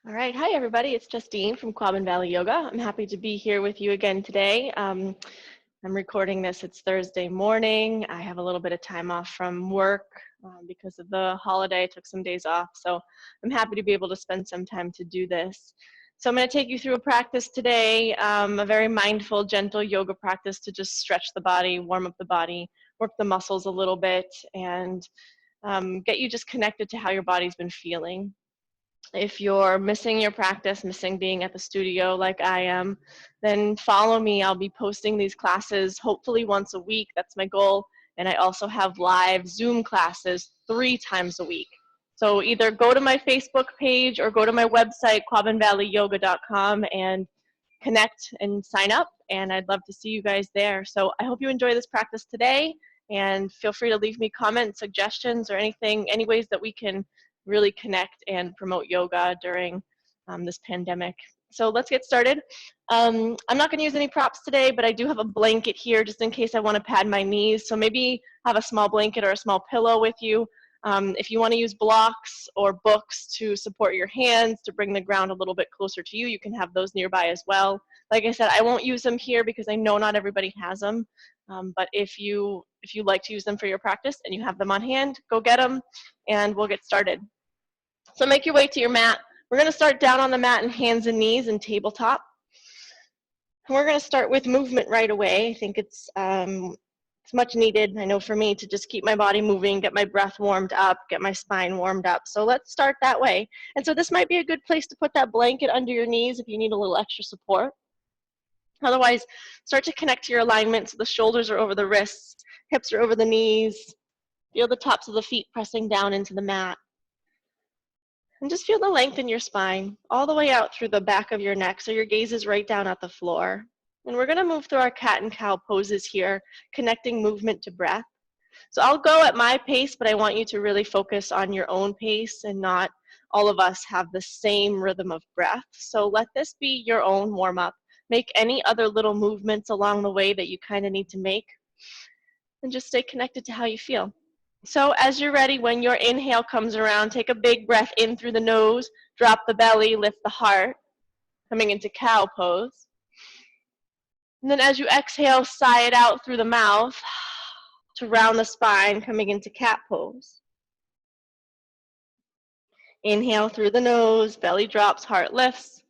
All right, hi everybody. It's Justine from Quabbin Valley Yoga. I'm happy to be here with you again today. I'm recording this, it's Thursday morning. I have a little bit of time off from work because of the holiday. I took some days off, so I'm happy to be able to spend some time to do this. So I'm going to take you through a practice today, a very mindful, gentle yoga practice to just stretch the body, warm up the body, work the muscles a little bit, and get you just connected to how your body's been feeling. If you're missing your practice, missing being at the studio like I am, then follow me. I'll be posting these classes hopefully once a week. That's my goal. And I also have live Zoom classes 3 times a week. So either go to my Facebook page or go to my website, quabbinvalleyyoga.com, and connect and sign up. And I'd love to see you guys there. So I hope you enjoy this practice today. And feel free to leave me comments, suggestions, or anything, any ways that we can really connect and promote yoga during this pandemic. So let's get started. I'm not going to use any props today, but I do have a blanket here just in case I want to pad my knees. So maybe have a small blanket or a small pillow with you. If you want to use blocks or books to support your hands, to bring the ground a little bit closer to you, you can have those nearby as well. Like I said, I won't use them here because I know not everybody has them. But if you like to use them for your practice and you have them on hand, go get them and we'll get started. So make your way to your mat. We're going to start down on the mat in hands and knees and tabletop. And we're going to start with movement right away. I think it's much needed, I know for me, to just keep my body moving, get my breath warmed up, get my spine warmed up. So let's start that way. And so this might be a good place to put that blanket under your knees if you need a little extra support. Otherwise, start to connect to your alignment so the shoulders are over the wrists, hips are over the knees. Feel the tops of the feet pressing down into the mat. And just feel the length in your spine, all the way out through the back of your neck, so your gaze is right down at the floor. And we're going to move through our cat and cow poses here, connecting movement to breath. So I'll go at my pace, but I want you to really focus on your own pace and not all of us have the same rhythm of breath. So let this be your own warm-up. Make any other little movements along the way that you kind of need to make, and just stay connected to how you feel. So as you're ready, when your inhale comes around, take a big breath in through the nose, drop the belly, lift the heart, coming into cow pose. And then as you exhale, sigh it out through the mouth to round the spine, coming into cat pose. Inhale through the nose, belly drops, heart lifts.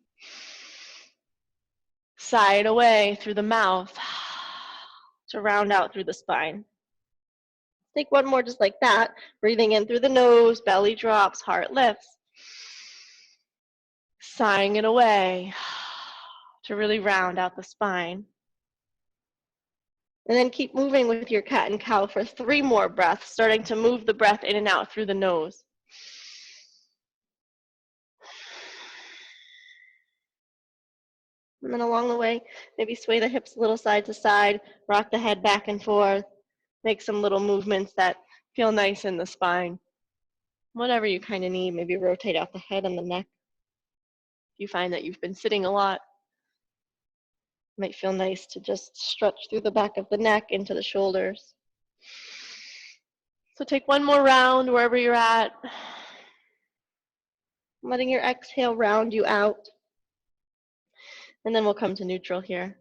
Sigh it away through the mouth to round out through the spine. Take one more just like that. Breathing in through the nose, belly drops, heart lifts. Sighing it away to really round out the spine. And then keep moving with your cat and cow for 3 more breaths, starting to move the breath in and out through the nose. And then along the way, maybe sway the hips a little side to side, rock the head back and forth, make some little movements that feel nice in the spine. Whatever you kind of need, maybe rotate out the head and the neck. If you find that you've been sitting a lot, it might feel nice to just stretch through the back of the neck into the shoulders. So take one more round wherever you're at, letting your exhale round you out. And then we'll come to neutral here.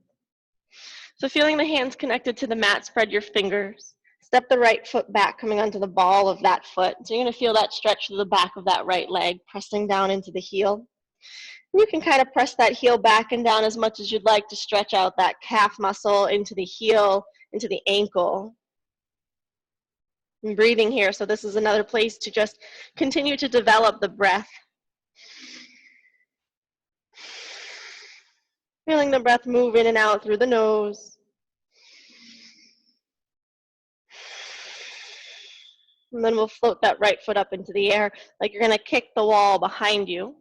So feeling the hands connected to the mat, spread your fingers. Step the right foot back, coming onto the ball of that foot. So you're going to feel that stretch through the back of that right leg, pressing down into the heel. And you can kind of press that heel back and down as much as you'd like to stretch out that calf muscle into the heel, into the ankle. And breathing here, so this is another place to just continue to develop the breath. Feeling the breath move in and out through the nose. And then we'll float that right foot up into the air like you're going to kick the wall behind you.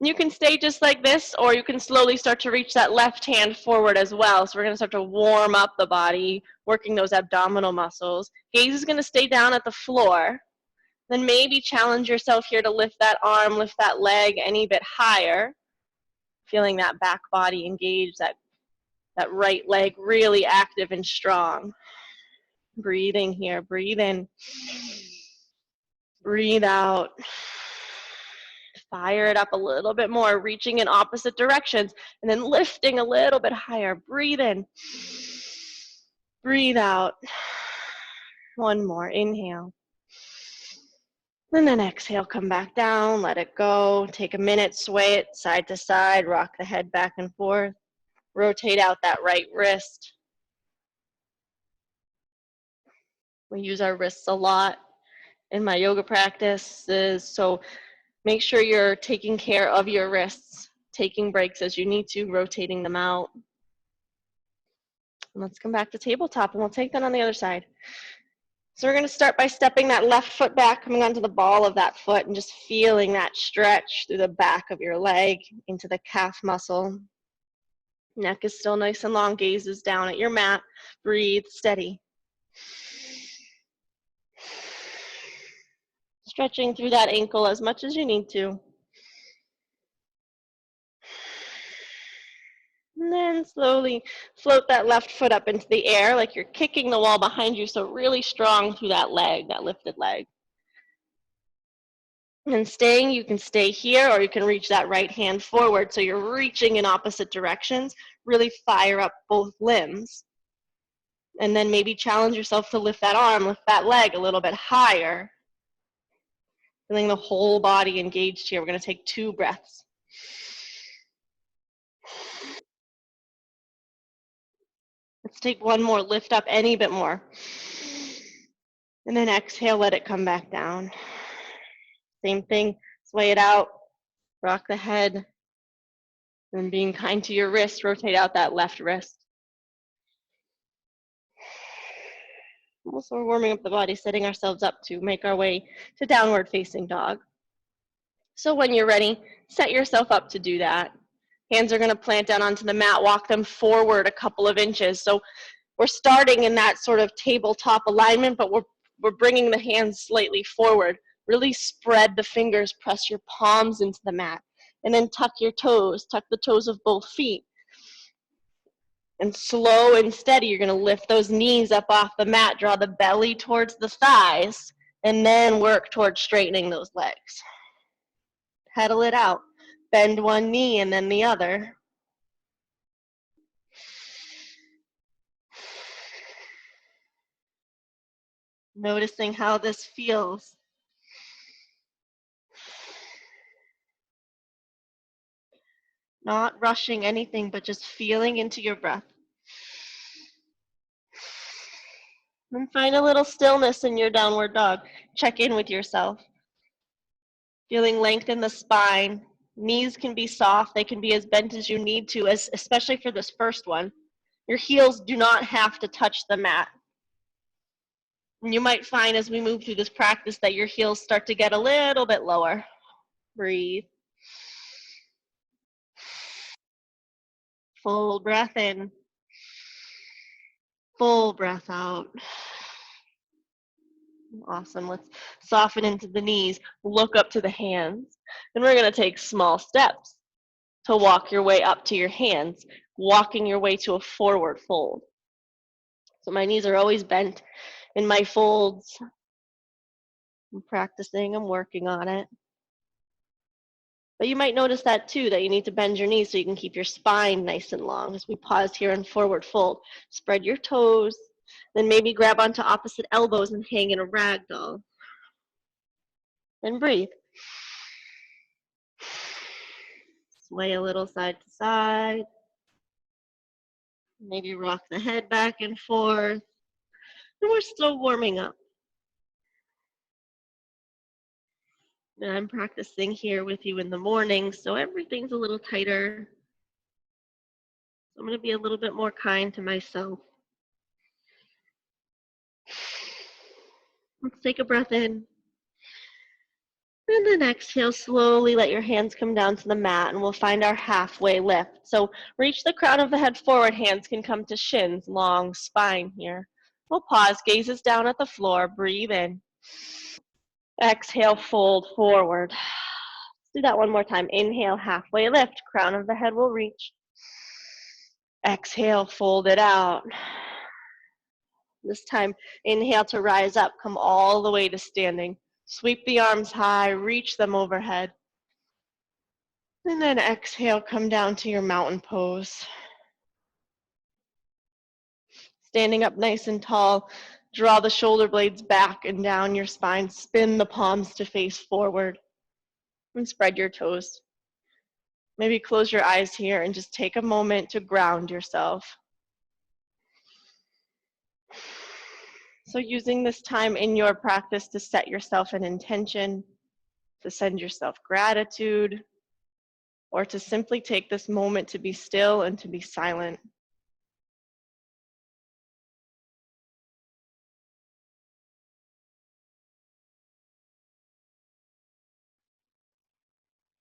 You can stay just like this, or you can slowly start to reach that left hand forward as well. So we're going to start to warm up the body, working those abdominal muscles. Gaze is going to stay down at the floor. Then maybe challenge yourself here to lift that arm, lift that leg any bit higher. Feeling that back body engage, that right leg really active and strong. Breathing here, breathe in, breathe out. Fire it up a little bit more, reaching in opposite directions, and then lifting a little bit higher. Breathe in. Breathe out. One more. Inhale. And then exhale, come back down, let it go. Take a minute, sway it side to side, rock the head back and forth. Rotate out that right wrist. We use our wrists a lot in my yoga practices, so make sure you're taking care of your wrists, taking breaks as you need to, rotating them out. And let's come back to tabletop, and we'll take that on the other side. So we're going to start by stepping that left foot back, coming onto the ball of that foot, and just feeling that stretch through the back of your leg into the calf muscle. Neck is still nice and long, gaze is down at your mat. Breathe, steady. Stretching through that ankle as much as you need to. And then slowly float that left foot up into the air like you're kicking the wall behind you, so really strong through that leg, that lifted leg. And staying, you can stay here or you can reach that right hand forward, so you're reaching in opposite directions. Really fire up both limbs. And then maybe challenge yourself to lift that arm, lift that leg a little bit higher. Feeling the whole body engaged here. We're going to take 2 breaths. Let's take one more, lift up any bit more. And then exhale, let it come back down. Same thing, sway it out, rock the head. And being kind to your wrist, rotate out that left wrist. Also, we're warming up the body, setting ourselves up to make our way to downward facing dog. So when you're ready, set yourself up to do that. Hands are going to plant down onto the mat, walk them forward a couple of inches. So we're starting in that sort of tabletop alignment, but we're bringing the hands slightly forward. Really spread the fingers, press your palms into the mat, and then tuck your toes, tuck the toes of both feet. And slow and steady, you're going to lift those knees up off the mat, draw the belly towards the thighs, and then work towards straightening those legs. Pedal it out. Bend one knee and then the other. Noticing how this feels. Not rushing anything, but just feeling into your breath. And find a little stillness in your downward dog. Check in with yourself. Feeling length in the spine. Knees can be soft. They can be as bent as you need to, especially for this first one. Your heels do not have to touch the mat. And you might find as we move through this practice that your heels start to get a little bit lower. Breathe. Full breath in. Full breath out. Awesome. Let's soften into the knees. Look up to the hands. And we're going to take small steps to walk your way up to your hands, walking your way to a forward fold. So my knees are always bent in my folds. I'm practicing, I'm working on it. But you might notice that too, that you need to bend your knees so you can keep your spine nice and long. As we pause here in forward fold, spread your toes, then maybe grab onto opposite elbows and hang in a ragdoll. And breathe. Sway a little side to side. Maybe rock the head back and forth. And we're still warming up. And I'm practicing here with you in the morning, so everything's a little tighter. So I'm going to be a little bit more kind to myself. Let's take a breath in. And then exhale, slowly let your hands come down to the mat, and we'll find our halfway lift. So reach the crown of the head forward, hands can come to shins, long spine here. We'll pause, gazes down at the floor, breathe in. Exhale, fold forward. Let's do that one more time. Inhale, halfway lift, crown of the head will reach. Exhale, fold it out. This time, inhale to rise up, come all the way to standing. Sweep the arms high, reach them overhead. And then exhale, come down to your mountain pose. Standing up nice and tall, draw the shoulder blades back and down your spine. Spin the palms to face forward and spread your toes. Maybe close your eyes here and just take a moment to ground yourself. So using this time in your practice to set yourself an intention, to send yourself gratitude, or to simply take this moment to be still and to be silent.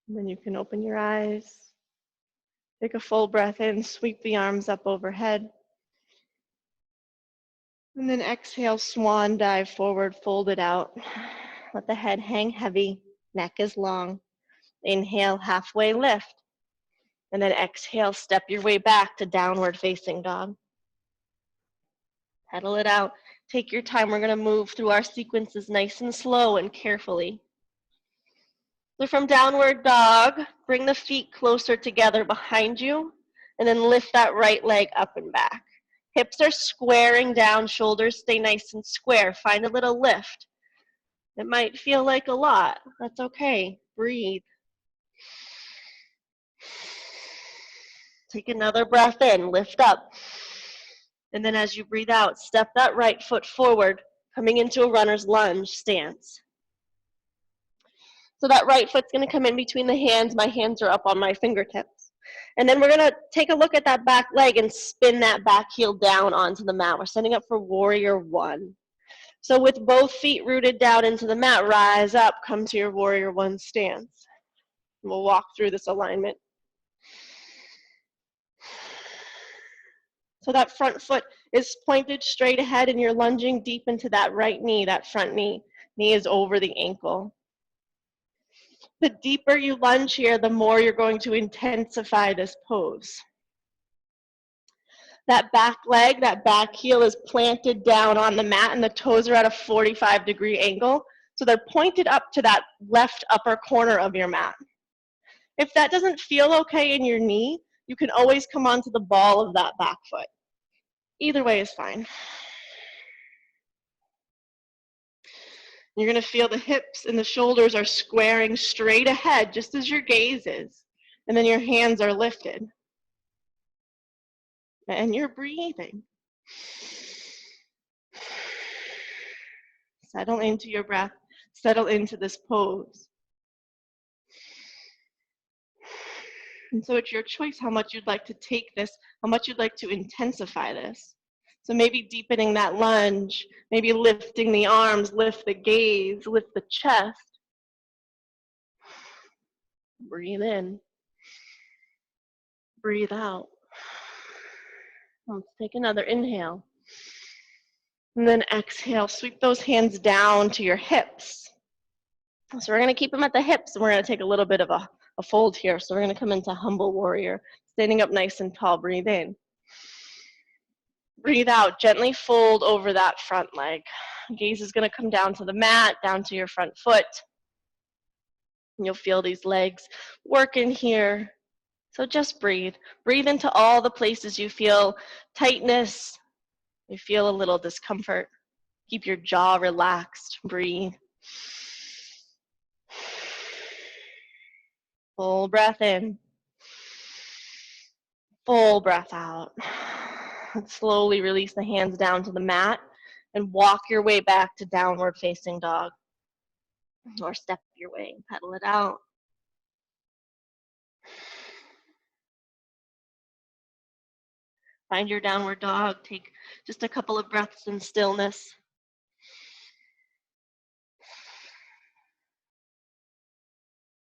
And then you can open your eyes, take a full breath in, sweep the arms up overhead. And then exhale, swan dive forward, fold it out. Let the head hang heavy, neck is long. Inhale, halfway lift. And then exhale, step your way back to downward facing dog. Pedal it out. Take your time. We're going to move through our sequences nice and slow and carefully. So from downward dog, bring the feet closer together behind you, and then lift that right leg up and back. Hips are squaring down, shoulders stay nice and square. Find a little lift. It might feel like a lot. That's okay. Breathe. Take another breath in, lift up. And then as you breathe out, step that right foot forward, coming into a runner's lunge stance. So that right foot's going to come in between the hands. My hands are up on my fingertips. And then we're going to take a look at that back leg and spin that back heel down onto the mat. We're setting up for warrior one. So with both feet rooted down into the mat, rise up, come to your warrior one stance. We'll walk through this alignment. So that front foot is pointed straight ahead and you're lunging deep into that right knee, that front knee. Knee is over the ankle. The deeper you lunge here, the more you're going to intensify this pose. That back leg, that back heel is planted down on the mat and the toes are at a 45-degree angle. So they're pointed up to that left upper corner of your mat. If that doesn't feel okay in your knee, you can always come onto the ball of that back foot. Either way is fine. You're going to feel the hips and the shoulders are squaring straight ahead, just as your gaze is. And then your hands are lifted. And you're breathing. Settle into your breath. Settle into this pose. And so it's your choice how much you'd like to take this, how much you'd like to intensify this. So maybe deepening that lunge, maybe lifting the arms, lift the gaze, lift the chest. Breathe in. Breathe out. Let's take another inhale. And then exhale, sweep those hands down to your hips. So we're going to keep them at the hips, and we're going to take a little bit of a fold here. So we're going to come into humble warrior, standing up nice and tall. Breathe in. Breathe out, gently fold over that front leg. Gaze is going to come down to the mat, down to your front foot. And you'll feel these legs working here. So just breathe. Breathe into all the places you feel tightness, you feel a little discomfort. Keep your jaw relaxed. Breathe. Full breath in. Full breath out. And slowly release the hands down to the mat and walk your way back to downward facing dog. Or step your way and pedal it out. Find your downward dog. Take just a couple of breaths in stillness.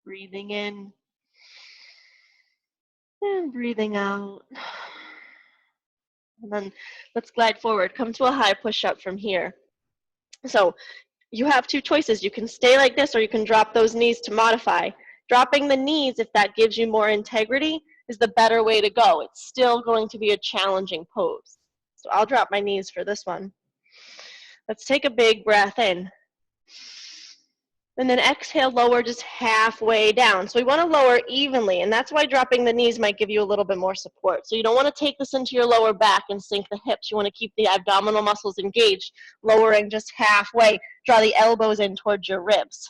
Breathing in and breathing out. And then let's glide forward. Come to a high push-up from here. So you have two choices. You can stay like this or you can drop those knees to modify. Dropping the knees, if that gives you more integrity, is the better way to go. It's still going to be a challenging pose. So I'll drop my knees for this one. Let's take a big breath in. And then exhale, lower just halfway down. So we want to lower evenly, and that's why dropping the knees might give you a little bit more support. So you don't want to take this into your lower back and sink the hips. You want to keep the abdominal muscles engaged, lowering just halfway. Draw the elbows in towards your ribs.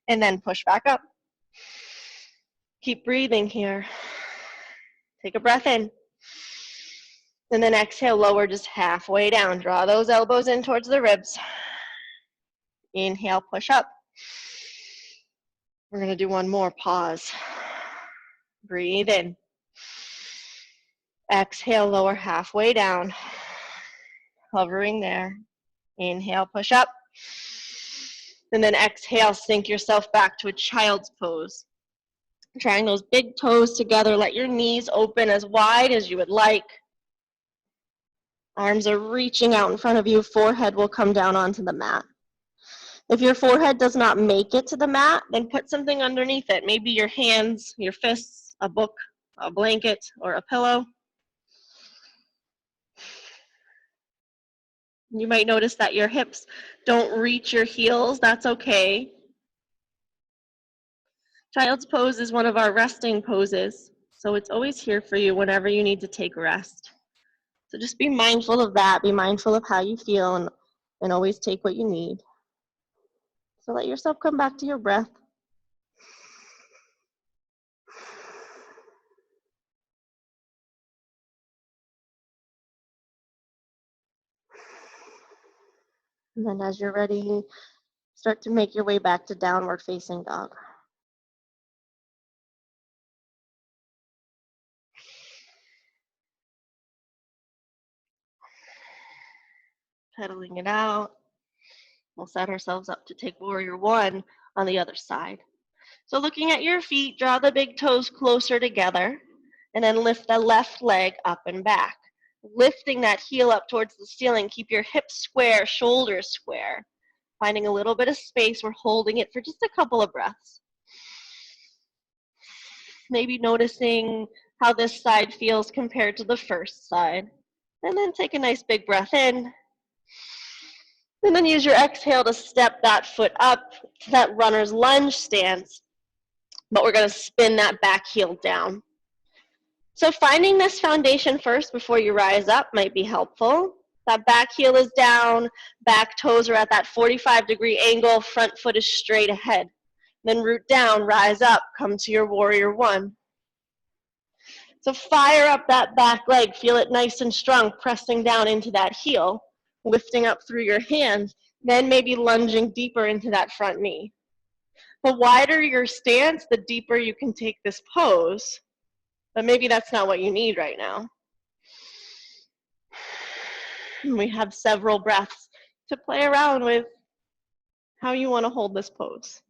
And then push back up. Keep breathing here. Take a breath in. And then exhale, lower just halfway down. Draw those elbows in towards the ribs. Inhale, push up. We're going to do one more. Pause. Breathe in. Exhale, lower halfway down. Hovering there. Inhale, push up. And then exhale, sink yourself back to a child's pose. Trying those big toes together. Let your knees open as wide as you would like. Arms are reaching out in front of you. Forehead will come down onto the mat. If your forehead does not make it to the mat, then put something underneath it. Maybe your hands, your fists, a book, a blanket, or a pillow. You might notice that your hips don't reach your heels. That's okay. Child's pose is one of our resting poses, so it's always here for you whenever you need to take rest. So just be mindful of that. Be mindful of how you feel, and always take what you need. So let yourself come back to your breath. And then as you're ready, start to make your way back to downward facing dog. Pedaling it out. We'll set ourselves up to take warrior one on the other side. So looking at your feet, draw the big toes closer together, and then lift the left leg up and back. Lifting that heel up towards the ceiling, keep your hips square, shoulders square. Finding a little bit of space, we're holding it for just a couple of breaths. Maybe noticing how this side feels compared to the first side. And then take a nice big breath in. And then use your exhale to step that foot up to that runner's lunge stance. But we're going to spin that back heel down. So finding this foundation first before you rise up might be helpful. That back heel is down, back toes are at that 45-degree angle, front foot is straight ahead. Then root down, rise up, come to your warrior one. So fire up that back leg, feel it nice and strong, pressing down into that heel, lifting up through your hands, then maybe lunging deeper into that front knee. The wider your stance, the deeper you can take this pose, but maybe that's not what you need right now. We have several breaths to play around with how you want to hold this pose.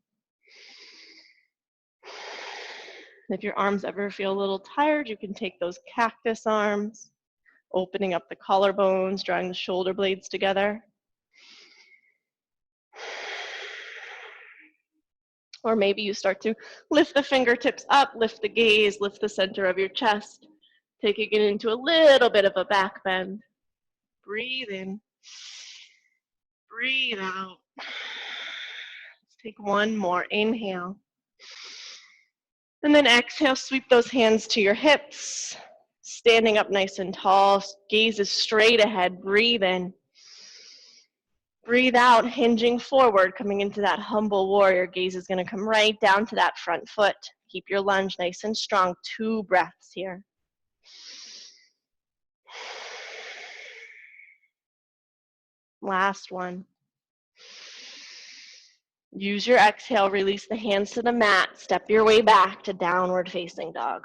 If your arms ever feel a little tired, you can take those cactus arms, opening up the collarbones, drawing the shoulder blades together. Or maybe you start to lift the fingertips up, lift the gaze, lift the center of your chest, taking it into a little bit of a back bend. Breathe in, breathe out. Let's take one more, inhale. And then exhale, sweep those hands to your hips, standing up nice and tall, gaze is straight ahead, breathe in. Breathe out, hinging forward, coming into that humble warrior. Gaze is going to come right down to that front foot. Keep your lunge nice and strong. 2 breaths here. Last one. Use your exhale, release the hands to the mat. Step your way back to downward facing dog.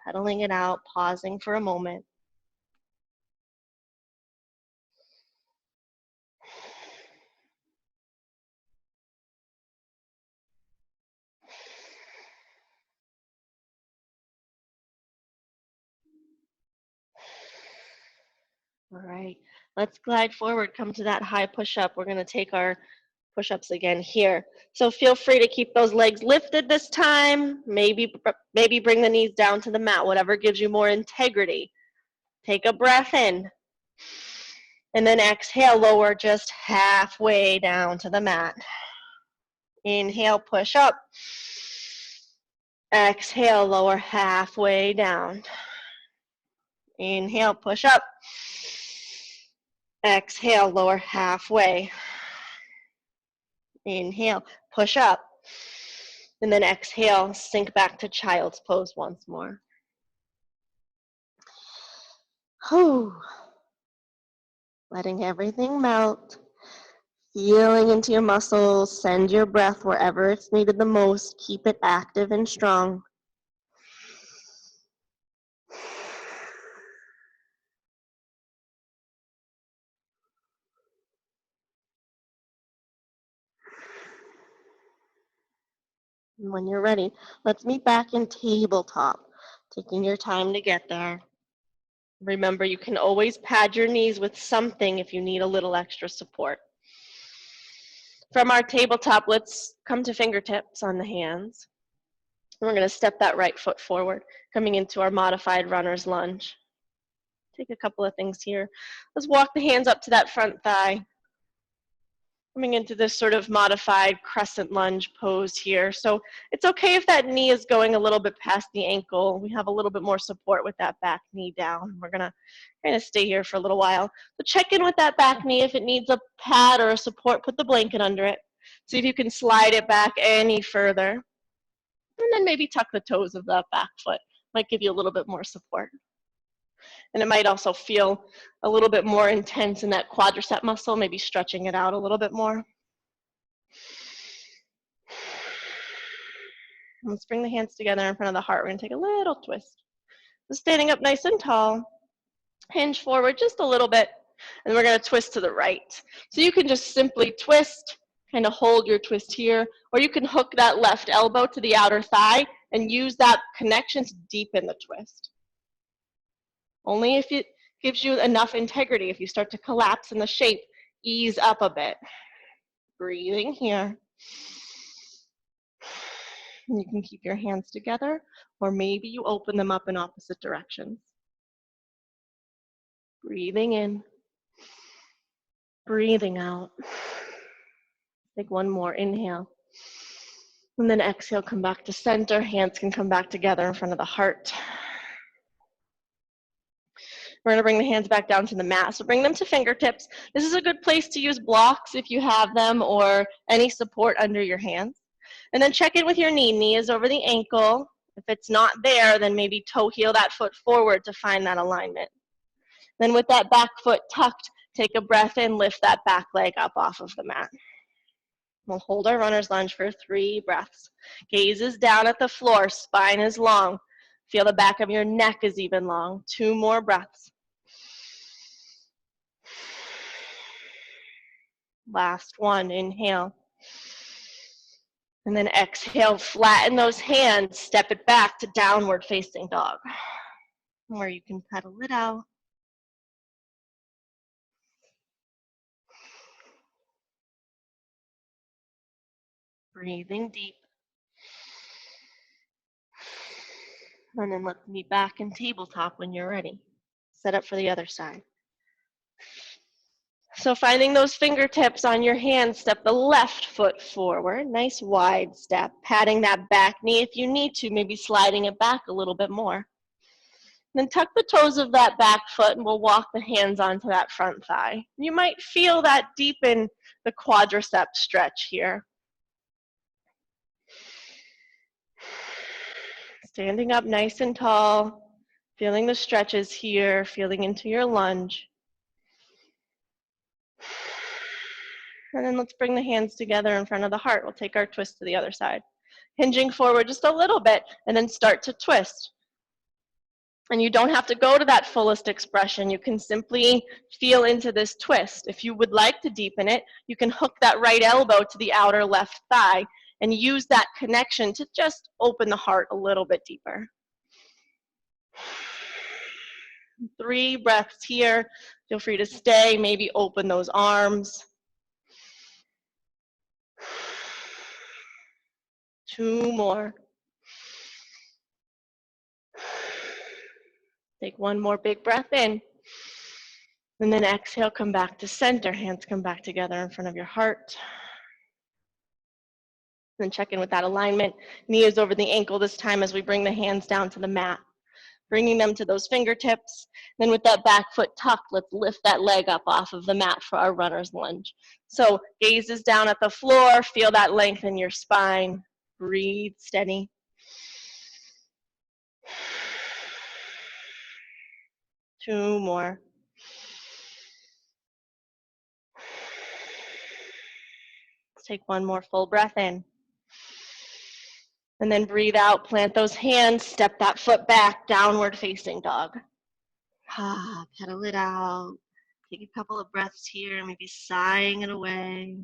Pedaling it out, pausing for a moment. All right, let's glide forward, come to that high push-up. We're going to take our push-ups again here. So feel free to keep those legs lifted this time. Maybe bring the knees down to the mat, whatever gives you more integrity. Take a breath in. And then exhale, lower just halfway down to the mat. Inhale, push up. Exhale, lower halfway down. Inhale, push up. Exhale, lower halfway. Inhale, push up. And then exhale, sink back to child's pose once more. Whew. Letting everything melt. Feeling into your muscles. Send your breath wherever it's needed the most. Keep it active and strong. And when you're ready, let's meet back in tabletop, taking your time to get there. Remember, you can always pad your knees with something if you need a little extra support. From our tabletop, let's come to fingertips on the hands. And we're going to step that right foot forward, coming into our modified runner's lunge. Take a couple of things here. Let's walk the hands up to that front thigh. Coming into this sort of modified crescent lunge pose here. So it's okay if that knee is going a little bit past the ankle. We have a little bit more support with that back knee down. We're gonna kind of stay here for a little while. So check in with that back knee. If it needs a pad or a support, put the blanket under it. See if you can slide it back any further. And then maybe tuck the toes of that back foot. Might give you a little bit more support. And it might also feel a little bit more intense in that quadricep muscle, maybe stretching it out a little bit more. Let's bring the hands together in front of the heart. We're going to take a little twist. So standing up nice and tall, hinge forward just a little bit, and we're going to twist to the right. So you can just simply twist, kind of hold your twist here, or you can hook that left elbow to the outer thigh and use that connection to deepen the twist. Only if it gives you enough integrity. If you start to collapse in the shape, ease up a bit. Breathing here. You can keep your hands together, or maybe you open them up in opposite directions. Breathing in. Breathing out. Take one more inhale. And then exhale, come back to center. Hands can come back together in front of the heart. We're going to bring the hands back down to the mat. So bring them to fingertips. This is a good place to use blocks if you have them, or any support under your hands. And then check in with your knee. Knee is over the ankle. If it's not there, then maybe toe heel that foot forward to find that alignment. Then with that back foot tucked, take a breath in, lift that back leg up off of the mat. We'll hold our runner's lunge for 3 breaths. Gaze is down at the floor, spine is long. Feel the back of your neck is even long. 2 more breaths. Last one, inhale. And then exhale, flatten those hands, step it back to downward facing dog. Or you can pedal it out. Breathing deep. And then let's meet back in tabletop when you're ready. Set up for the other side. So finding those fingertips on your hands, step the left foot forward. Nice wide step. Patting that back knee if you need to, maybe sliding it back a little bit more. Then tuck the toes of that back foot and we'll walk the hands onto that front thigh. You might feel that deepen the quadricep stretch here. Standing up nice and tall, feeling the stretches here, feeling into your lunge. And then let's bring the hands together in front of the heart. We'll take our twist to the other side. Hinging forward just a little bit and then start to twist. And you don't have to go to that fullest expression. You can simply feel into this twist. If you would like to deepen it, you can hook that right elbow to the outer left thigh and use that connection to just open the heart a little bit deeper. 3 breaths here. Feel free to stay, maybe open those arms. 2 more. Take 1 more big breath in. And then exhale, come back to center. Hands come back together in front of your heart. Then check in with that alignment. Knee is over the ankle this time as we bring the hands down to the mat. Bringing them to those fingertips. Then with that back foot tucked, let's lift that leg up off of the mat for our runner's lunge. So gaze is down at the floor. Feel that length in your spine. Breathe steady. Two more. Let's take one more full breath in. And then breathe out, plant those hands, step that foot back, downward facing dog. Pedal it out. Take a couple of breaths here, maybe sighing it away.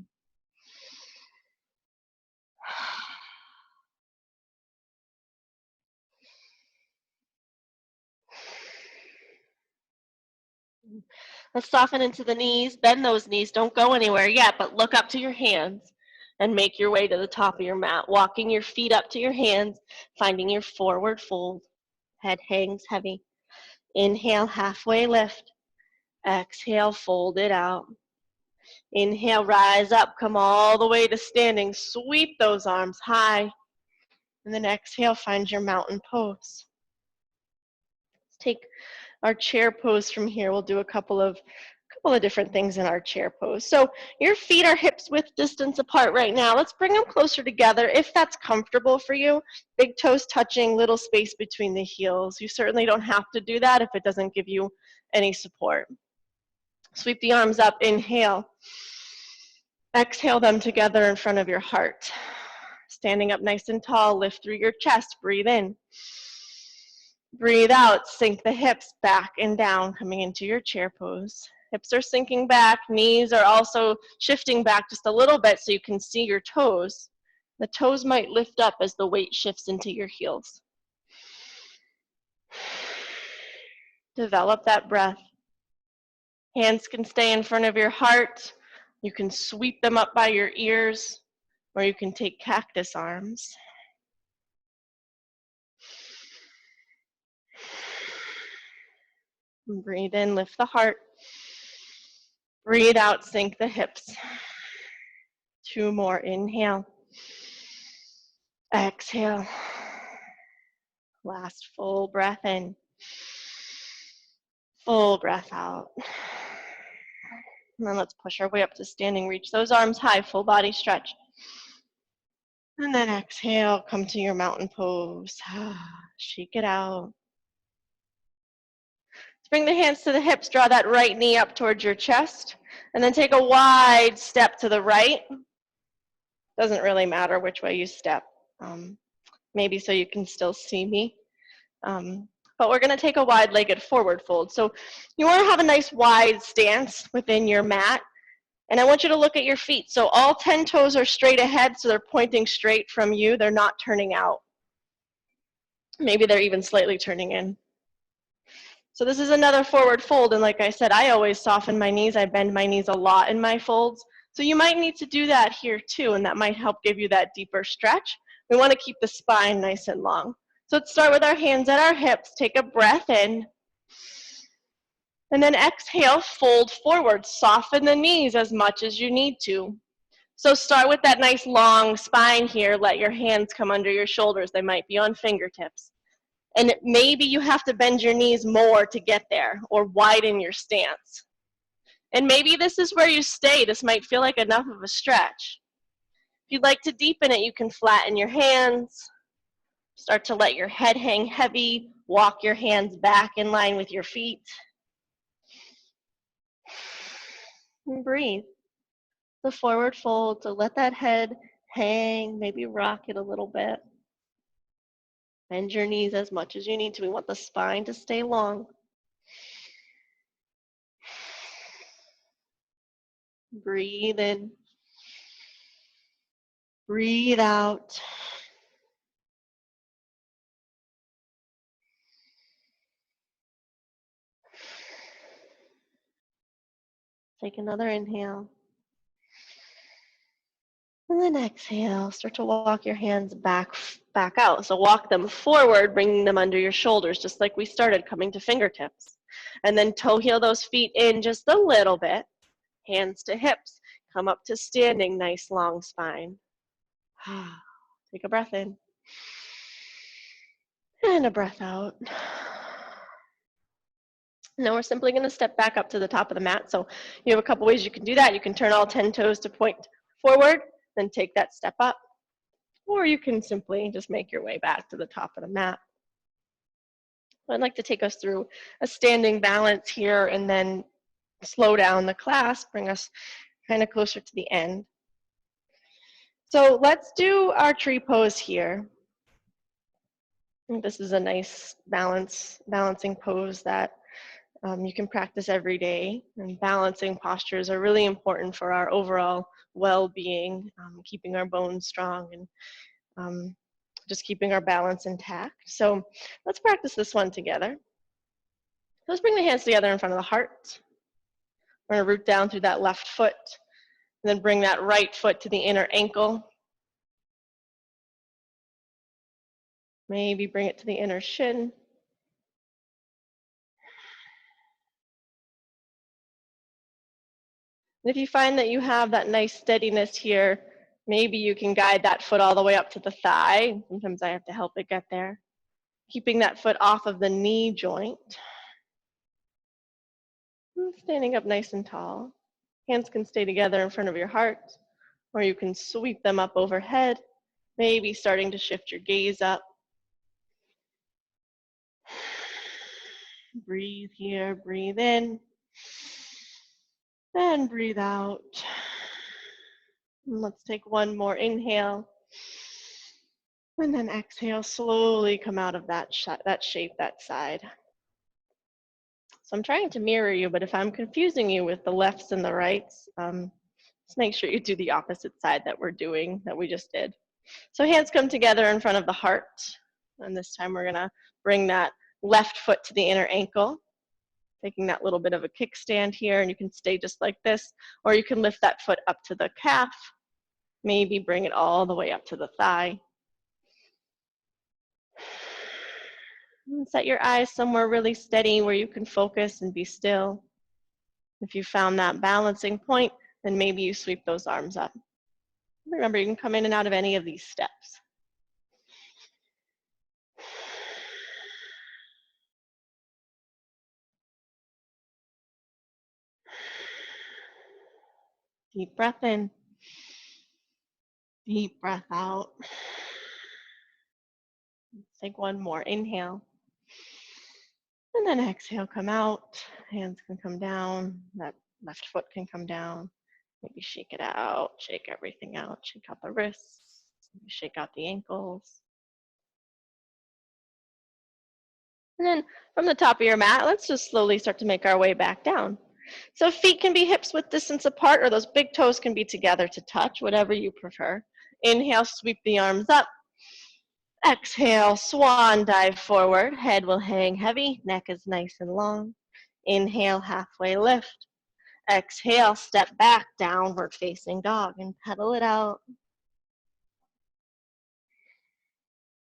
Let's soften into the knees, bend those knees, don't go anywhere yet, but look up to your hands and make your way to the top of your mat, walking your feet up to your hands, finding your forward fold. Head hangs heavy. Inhale, halfway lift. Exhale, fold it out. Inhale, rise up, come all the way to standing. Sweep those arms high. And then exhale, find your mountain pose. Let's take our chair pose from here. We'll do a couple of different things in our chair pose. So your feet are hips width distance apart right now. Let's bring them closer together if that's comfortable for you. Big toes touching, little space between the heels. You certainly don't have to do that if it doesn't give you any support. Sweep the arms up, inhale. Exhale them together in front of your heart. Standing up nice and tall, lift through your chest, breathe in. Breathe out, sink the hips back and down, coming into your chair pose. Hips are sinking back, knees are also shifting back just a little bit so you can see your toes. The toes might lift up as the weight shifts into your heels. Develop that breath. Hands can stay in front of your heart. You can sweep them up by your ears, or you can take cactus arms. And breathe in, lift the heart. Breathe out, sink the hips. Two more, inhale. Exhale. Last full breath in. Full breath out. And then let's push our way up to standing. Reach those arms high, full body stretch. And then exhale, come to your mountain pose. Shake it out. Let's bring the hands to the hips, draw that right knee up towards your chest, and then take a wide step to the right. Doesn't really matter which way you step, maybe so you can still see me. But we're gonna take a wide-legged forward fold. So you wanna have a nice wide stance within your mat, and I want you to look at your feet. So all 10 toes are straight ahead, so they're pointing straight from you. They're not turning out. Maybe they're even slightly turning in. So this is another forward fold, and like I said, I always soften my knees. I bend my knees a lot in my folds. So you might need to do that here too, and that might help give you that deeper stretch. We wanna keep the spine nice and long. So let's start with our hands at our hips. Take a breath in. And then exhale, fold forward. Soften the knees as much as you need to. So start with that nice long spine here. Let your hands come under your shoulders. They might be on fingertips. And maybe you have to bend your knees more to get there or widen your stance. And maybe this is where you stay. This might feel like enough of a stretch. If you'd like to deepen it, you can flatten your hands. Start to let your head hang heavy. Walk your hands back in line with your feet. And breathe. The forward fold, to let that head hang, maybe rock it a little bit. Bend your knees as much as you need to. We want the spine to stay long. Breathe in. Breathe out. Take another inhale. And then exhale. Start to walk your hands back out. So walk them forward, bringing them under your shoulders, just like we started, coming to fingertips. And then toe heel those feet in just a little bit. Hands to hips. Come up to standing, nice long spine. Take a breath in. And a breath out. Now we're simply going to step back up to the top of the mat. So you have a couple ways you can do that. You can turn all 10 toes to point forward, then take that step up. Or you can simply just make your way back to the top of the mat. I'd like to take us through a standing balance here and then slow down the class, bring us kind of closer to the end. So let's do our tree pose here. This is a nice balancing pose that you can practice every day. And balancing postures are really important for our overall well-being, keeping our bones strong and just keeping our balance intact. So let's practice this one together. Let's bring the hands together in front of the heart. We're going to root down through that left foot, and then bring that right foot to the inner ankle. Maybe bring it to the inner shin. And if you find that you have that nice steadiness here, maybe you can guide that foot all the way up to the thigh. Sometimes I have to help it get there. Keeping that foot off of the knee joint. And standing up nice and tall. Hands can stay together in front of your heart, or you can sweep them up overhead, maybe starting to shift your gaze up. Breathe here, breathe in, and breathe out. And let's take one more inhale, and then exhale, slowly come out of that shape, that side. So I'm trying to mirror you, but if I'm confusing you with the lefts and the rights, just make sure you do the opposite side that we just did. So hands come together in front of the heart, and this time we're gonna bring that left foot to the inner ankle, taking that little bit of a kickstand here, and you can stay just like this, or you can lift that foot up to the calf, maybe bring it all the way up to the thigh. And set your eyes somewhere really steady where you can focus and be still. If you found that balancing point, then maybe you sweep those arms up. Remember, you can come in and out of any of these steps. Deep breath in. Deep breath out. Let's take one more. Inhale. And then exhale, come out. Hands can come down. That left foot can come down. Maybe shake it out. Shake everything out. Shake out the wrists. Shake out the ankles. And then from the top of your mat, let's just slowly start to make our way back down. So feet can be hips width distance apart, or those big toes can be together to touch, whatever you prefer. Inhale, sweep the arms up. Exhale, swan dive forward. Head will hang heavy, neck is nice and long. Inhale, halfway lift. Exhale, step back, downward facing dog, and pedal it out.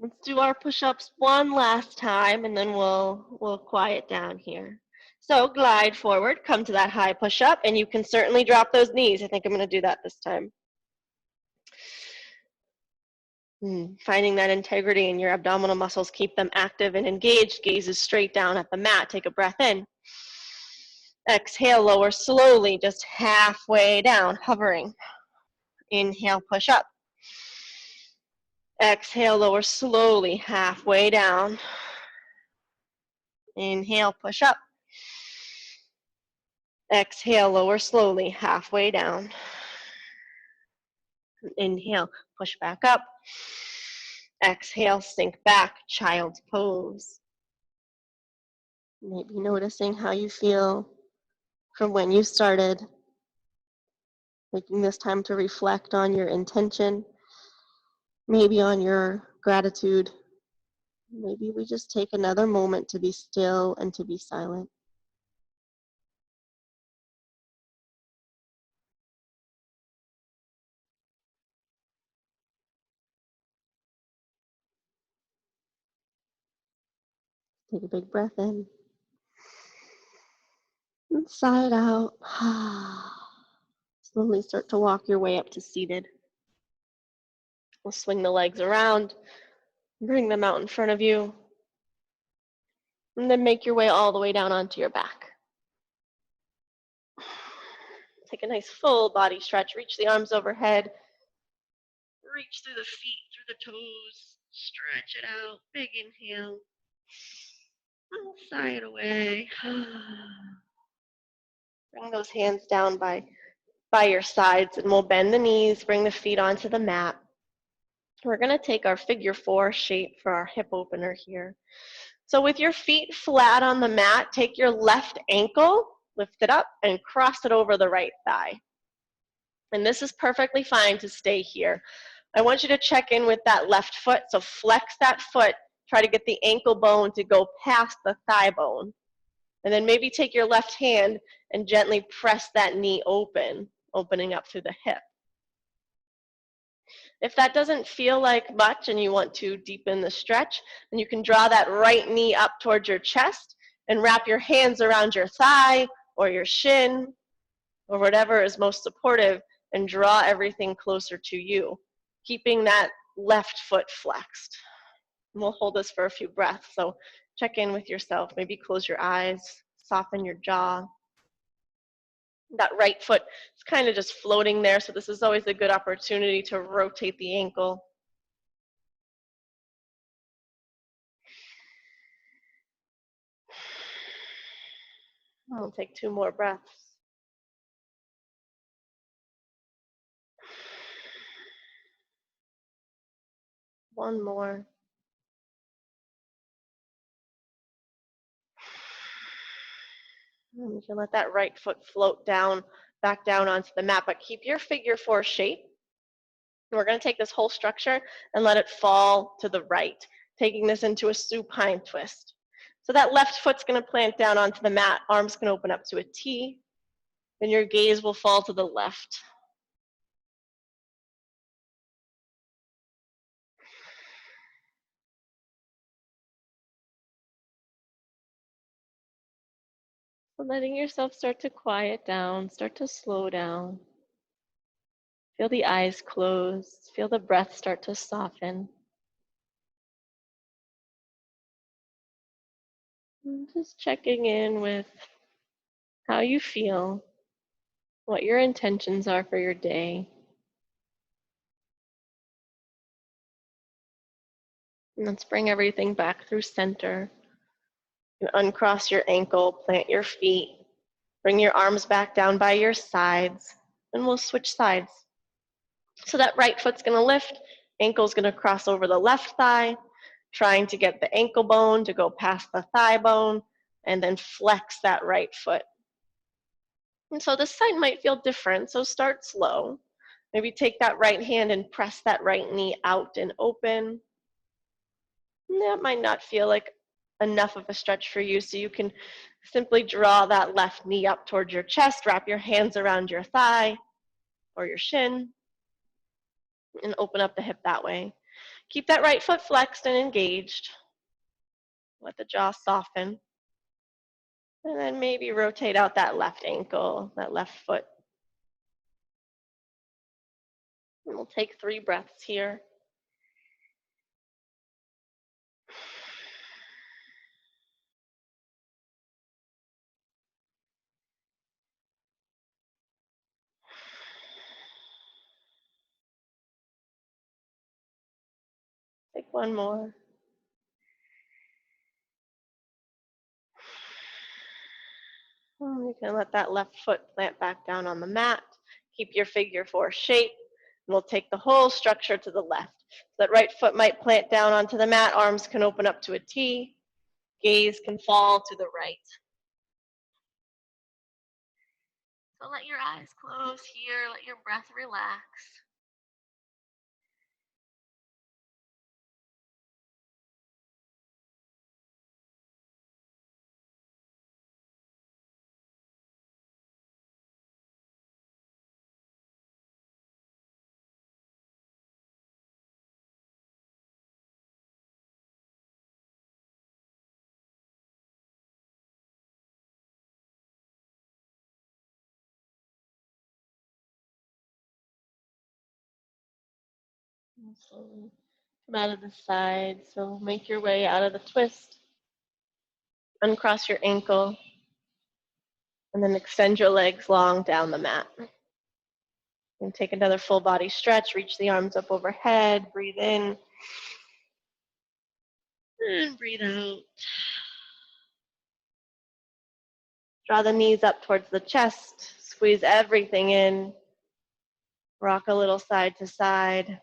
Let's do our push-ups one last time, and then we'll quiet down here. So glide forward, come to that high push-up, and you can certainly drop those knees. I think I'm going to do that this time. Finding that integrity in your abdominal muscles, keep them active and engaged. Gaze is straight down at the mat. Take a breath in. Exhale, lower slowly, just halfway down, hovering. Inhale, push up. Exhale, lower slowly, halfway down. Inhale, push up. Exhale, lower slowly, halfway down. Inhale, push back up. Exhale, sink back, child's pose. Maybe noticing how you feel from when you started. Taking this time to reflect on your intention, maybe on your gratitude. Maybe we just take another moment to be still and to be silent. Take a big breath in. And sigh it out. Slowly start to walk your way up to seated. We'll swing the legs around, bring them out in front of you, and then make your way all the way down onto your back. Take a nice full body stretch. Reach the arms overhead. Reach through the feet, through the toes. Stretch it out. Big inhale. And sigh it away. Bring those hands down by your sides, and we'll bend the knees, bring the feet onto the mat. We're going to take our figure 4 shape for our hip opener here. So with your feet flat on the mat, take your left ankle, lift it up, and cross it over the right thigh. And this is perfectly fine to stay here. I want you to check in with that left foot, so flex that foot, try to get the ankle bone to go past the thigh bone. And then maybe take your left hand and gently press that knee open, opening up through the hip. If that doesn't feel like much and you want to deepen the stretch, then you can draw that right knee up towards your chest and wrap your hands around your thigh or your shin or whatever is most supportive and draw everything closer to you, keeping that left foot flexed. And we'll hold this for a few breaths, so check in with yourself. Maybe close your eyes, soften your jaw. That right foot is kind of just floating there, so this is always a good opportunity to rotate the ankle. We'll take 2 more breaths. One more. And you can let that right foot float down, back down onto the mat, but keep your figure 4 shape. We're going to take this whole structure and let it fall to the right, taking this into a supine twist. So that left foot's going to plant down onto the mat, arms can open up to a T, and your gaze will fall to the left. So letting yourself start to quiet down, start to slow down. Feel the eyes close, feel the breath start to soften. And just checking in with how you feel, what your intentions are for your day. And let's bring everything back through center. And uncross your ankle, plant your feet, bring your arms back down by your sides, and we'll switch sides. So that right foot's gonna lift, ankle's gonna cross over the left thigh, trying to get the ankle bone to go past the thigh bone, and then flex that right foot. And so this side might feel different, so start slow. Maybe take that right hand and press that right knee out and open. And that might not feel like enough of a stretch for you, so you can simply draw that left knee up towards your chest, wrap your hands around your thigh or your shin, and open up the hip that way. Keep that right foot flexed and engaged. Let the jaw soften. And then maybe rotate out that left ankle, that left foot. And we'll take 3 breaths here. Take 1 more. You can let that left foot plant back down on the mat. Keep your figure 4 shape. And we'll take the whole structure to the left. So that right foot might plant down onto the mat. Arms can open up to a T. Gaze can fall to the right. So let your eyes close here. Let your breath relax. Slowly come out of the side. So make your way out of the twist. Uncross your ankle. And then extend your legs long down the mat. And take another full body stretch. Reach the arms up overhead. Breathe in. And breathe out. Draw the knees up towards the chest. Squeeze everything in. Rock a little side to side.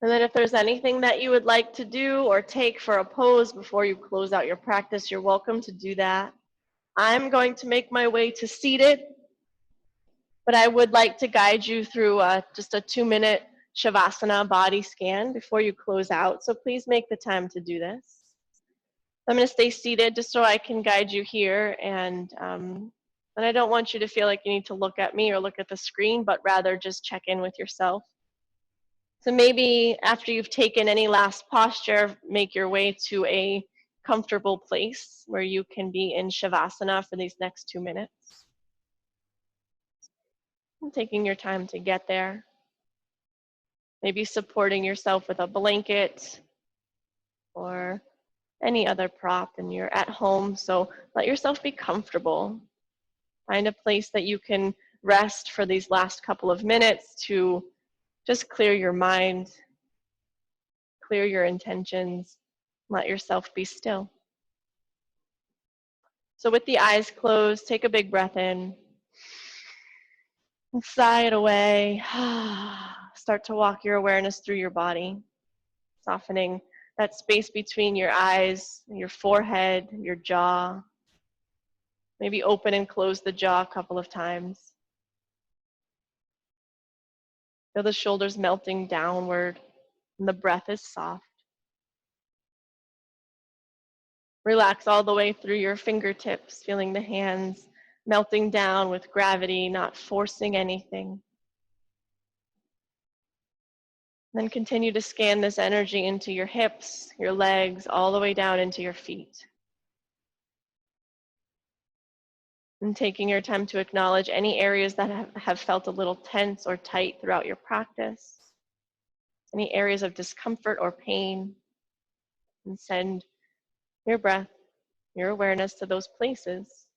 And then if there's anything that you would like to do or take for a pose before you close out your practice, you're welcome to do that. I'm going to make my way to seated, but I would like to guide you through just a 2-minute Shavasana body scan before you close out. So please make the time to do this. I'm going to stay seated just so I can guide you here. And I don't want you to feel like you need to look at me or look at the screen, but rather just check in with yourself. So maybe after you've taken any last posture, make your way to a comfortable place where you can be in Shavasana for these next 2 minutes. And taking your time to get there. Maybe supporting yourself with a blanket or any other prop, and you're at home, so let yourself be comfortable. Find a place that you can rest for these last couple of minutes to just clear your mind, clear your intentions, let yourself be still. So with the eyes closed, take a big breath in and sigh it away. Start to walk your awareness through your body, softening that space between your eyes, your forehead, your jaw. Maybe open and close the jaw a couple of times. Feel the shoulders melting downward, and the breath is soft. Relax all the way through your fingertips, feeling the hands melting down with gravity, not forcing anything. Then continue to scan this energy into your hips, your legs, all the way down into your feet. And taking your time to acknowledge any areas that have felt a little tense or tight throughout your practice, any areas of discomfort or pain, and send your breath, your awareness to those places.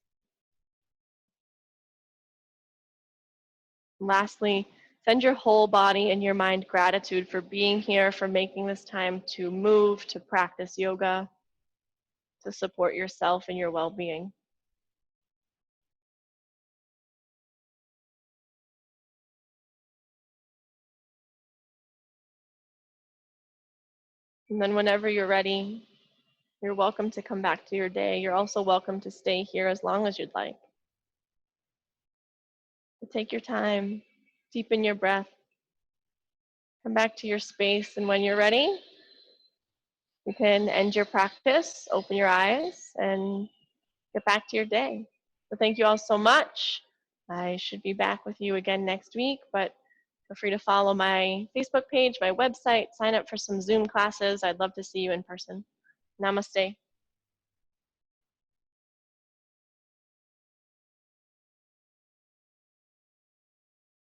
And lastly, send your whole body and your mind gratitude for being here, for making this time to move, to practice yoga, to support yourself and your well-being. And then whenever you're ready, you're welcome to come back to your day. You're also welcome to stay here as long as you'd like. So take your time, deepen your breath, come back to your space, and when you're ready, you can end your practice, open your eyes, and get back to your day. So thank you all so much. I should be back with you again next week, but feel free to follow my Facebook page, my website, sign up for some Zoom classes. I'd love to see you in person. Namaste.